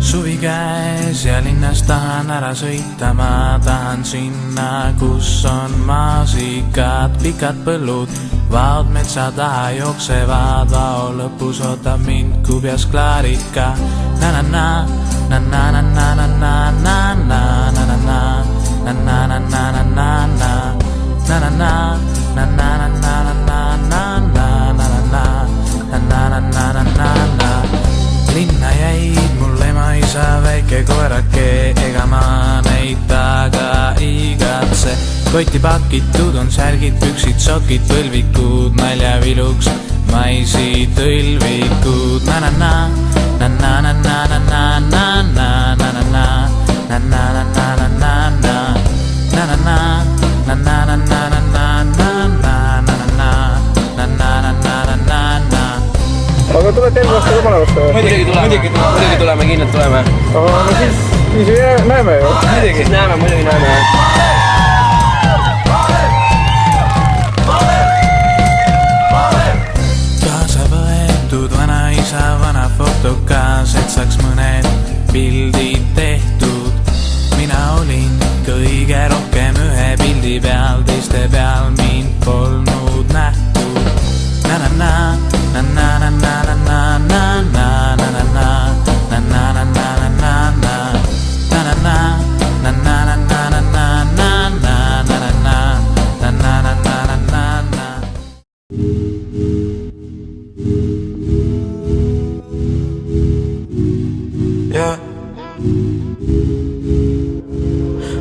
Suvi käes ja linnas tahan ära sõita, ma tahan sinna, kus on maasikad, pikad põllud, vaod metsa taha jooksevad, vao lõpus ootab mind kubjas klaarika. Na-na-na, na-na-na-na-na-na-na-na, na-na-na, na-na-na-na-na-na-na, na-na-na, na-na-na-na-na-na-na-na-na-na-na-na-na-na-na-na. Linna jäid mul ema isa väike koerake, ega ma neid taga igatse. Kotti pakitud on särgid, püksid, sokid, põlvikud, naljaviluks maisi tõlvikud. Na-na-na, na-na-na-na-na-na-na-na, na-na-na, na-na-na-na-na-na-na, na-na-na, na-na-na-na-na-na-na-na-na-na-na-na-na-na-na-na. Aga tulete enne vastu ka panevast või? Muidugi tuleme, kindlalt tuleme. No siis näeme ju. Muidugi näeme. Kaasa võetud vanaisa vana fotokaas, et saaks mõned pildid tehtud. Mina olin kõige rohkem ühe pildi peal, teiste peal mind polnud nähtud. Na-na-na, na-na-na-na-na-na-na-na-na-na, na-na-na-na-na-na-na, na-na-na-na-na-na-na-na-na-na-na-na-na-na-na-na.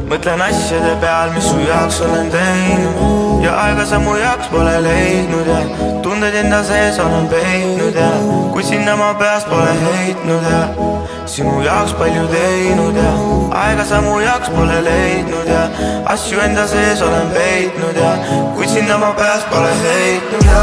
Mõtlen asjade peal, mis su jaoks olen teinud ja aega sa mu jaoks pole leidnud ja tunded enda sees olen peitnud ja kui sinna ma peas pole heitnud ja sinu jaoks palju teinud ja aega sa mu jaoks pole leidnud ja asju enda sees olen peitnud ja kui sinna ma peas pole heitnud ja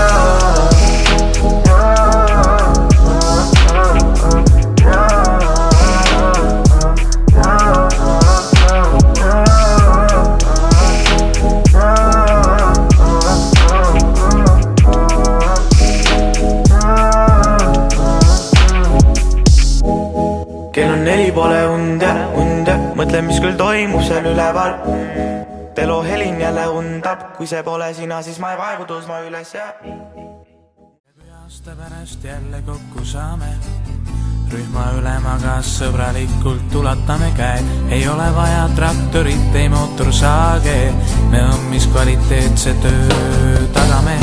kell on 4 pole unde, mõtlen, mis küll toimub seal üleval. Telo helin jälle undab, kui see pole sina, siis ma ei vaevu tõusma üles ja aasta pärast jälle kokku saame, rühma ülemaga sõbralikult ulatame käed. Ei ole vaja traktorit, ei mootorsaage, me õmmis kvaliteetse töö tagame.